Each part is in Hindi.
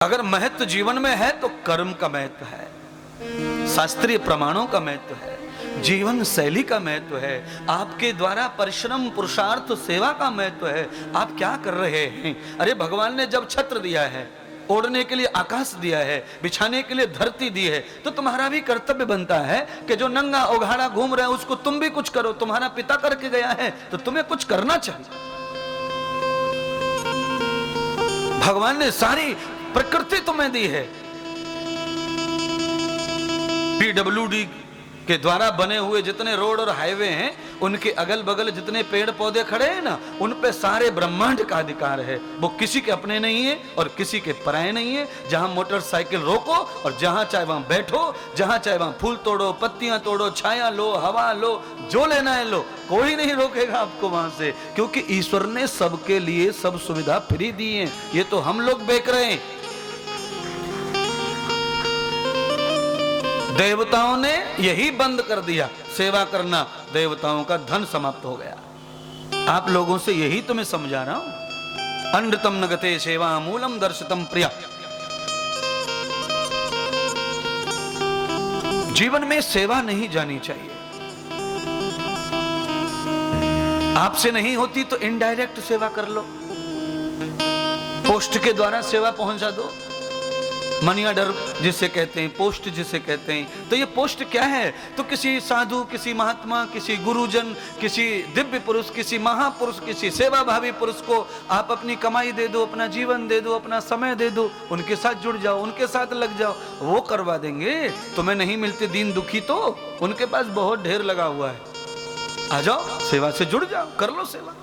अगर महत्व जीवन में है तो कर्म का महत्व है, शास्त्रीय प्रमाणों का महत्व है, जीवन शैली का महत्व है, आपके द्वारा परिश्रम पुरुषार्थ सेवा का महत्व है। आप क्या कर रहे हैं? अरे भगवान ने जब छत्र दिया है, ओढ़ने के लिए आकाश दिया है, बिछाने के लिए धरती दी है, तो तुम्हारा भी कर्तव्य बनता है कि जो नंगा उघाड़ा घूम रहा है उसको तुम भी कुछ करो। तुम्हारा पिता करके गया है तो तुम्हें कुछ करना चाहिए। भगवान ने सारी प्रकृति तुम्हें दी है। पीडब्ल्यूडी के द्वारा बने हुए जितने रोड और हाईवे हैं, उनके अगल बगल जितने पेड़ पौधे खड़े हैं ना, उन पे सारे ब्रह्मांड का अधिकार है। वो किसी के अपने नहीं है और किसी के पराये नहीं है। जहां मोटरसाइकिल रोको और जहां चाहे वहां बैठो, जहां चाहे वहां फूल तोड़ो, पत्तियां तोड़ो, छाया लो, हवा लो, जो लेना है लो, कोई नहीं रोकेगा आपको वहां से, क्योंकि ईश्वर ने सबके लिए सब सुविधा फ्री दी है। ये तो हम लोग बेच रहे हैं। देवताओं ने यही बंद कर दिया, सेवा करना। देवताओं का धन समाप्त हो गया। आप लोगों से यही तो मैं समझा रहा हूं। अनृतम नगते सेवा मूलम दर्शितम प्रिया। जीवन में सेवा नहीं जानी चाहिए। आपसे नहीं होती तो इनडायरेक्ट सेवा कर लो, पोस्ट के द्वारा सेवा पहुंचा दो। मनी ऑर्डर जिसे कहते हैं, पोस्ट जिसे कहते हैं। तो ये पोस्ट क्या है? तो किसी साधु, किसी महात्मा, किसी गुरुजन, किसी दिव्य पुरुष, किसी महापुरुष, किसी सेवा भावी पुरुष को आप अपनी कमाई दे दो, अपना जीवन दे दो, अपना समय दे दो, उनके साथ जुड़ जाओ, उनके साथ लग जाओ, वो करवा देंगे। तुम्हें नहीं मिलते दीन दुखी तो उनके पास बहुत ढेर लगा हुआ है। आ जाओ, सेवा से जुड़ जाओ, कर लो सेवा।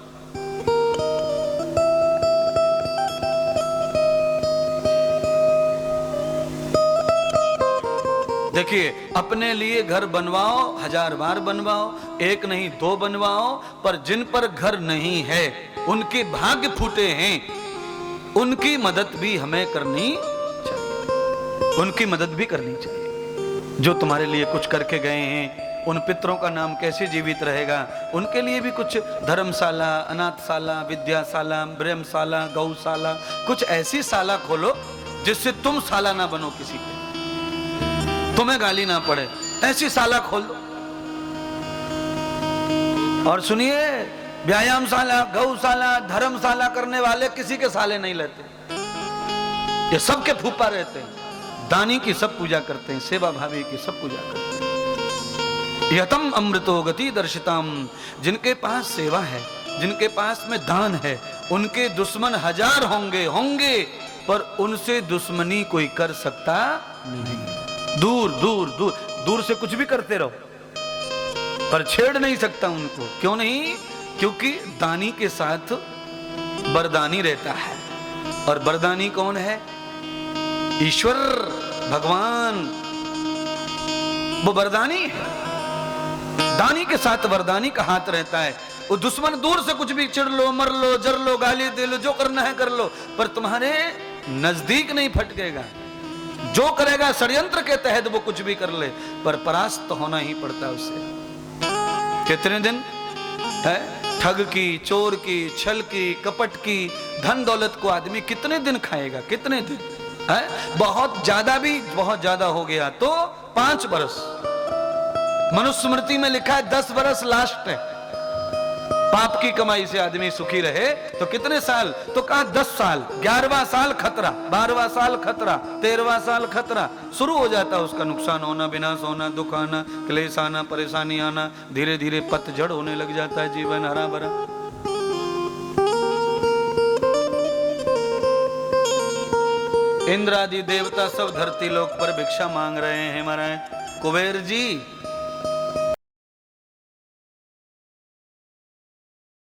देखिए, अपने लिए घर बनवाओ, 1000 बार बनवाओ, एक नहीं 2 बनवाओ, पर जिन पर घर नहीं है, उनके भाग्य फूटे हैं, उनकी मदद भी हमें करनी चाहिए। उनकी मदद भी करनी चाहिए। जो तुम्हारे लिए कुछ करके गए हैं, उन पितरों का नाम कैसे जीवित रहेगा? उनके लिए भी कुछ धर्मशाला, अनाथशाला, विद्याशाला, ब्रह्मशाला, गौशाला, कुछ ऐसी शाला खोलो जिससे तुम शाला ना बनो, किसी के तुम्हें गाली ना पड़े, ऐसी शाला खोल दो। और सुनिए, व्यायामशाला, गौशाला, धर्मशाला करने वाले किसी के साले नहीं लेते। ये सबके फूफा रहते हैं। दानी की सब पूजा करते हैं, सेवा भावी की सब पूजा करते हैं। यतम अमृतो गति दर्शिताम। जिनके पास सेवा है, जिनके पास में दान है, उनके दुश्मन 1000 होंगे, पर उनसे दुश्मनी कोई कर सकता नहीं। दूर दूर दूर दूर से कुछ भी करते रहो, पर छेड़ नहीं सकता उनको। क्यों नहीं? क्योंकि दानी के साथ बरदानी रहता है। और बरदानी कौन है? ईश्वर, भगवान, वो बरदानी है। दानी के साथ वरदानी का हाथ रहता है। वो दुश्मन दूर से कुछ भी चिढ़ लो, मर लो, जर लो, गाली दे लो, जो करना है कर लो, पर तुम्हारे नजदीक नहीं फटकेगा। जो करेगा षड्यंत्र के तहत वो कुछ भी कर ले, पर परास्त तो होना ही पड़ता है उससे। कितने दिन है? ठग की, चोर की, छल की, कपट की, धन दौलत को आदमी कितने दिन खाएगा? कितने दिन है? बहुत ज्यादा हो गया तो 5 बरस। मनुस्मृति में लिखा है 10 बरस लास्ट है। पाप की कमाई से आदमी सुखी रहे तो कितने साल? तो कहा 10 साल। 11वां साल खतरा, 12वां साल खतरा, 13वां साल खतरा। शुरू हो जाता है उसका नुकसान होना, विनाश होना, दुख आना, क्लेश आना, परेशानी आना। धीरे धीरे पतझड़ होने लग जाता है, जीवन हरा भरा। इंद्र आदि देवता सब धरती लोक पर भिक्षा मांग रहे हैं। महाराज कुबेर जी,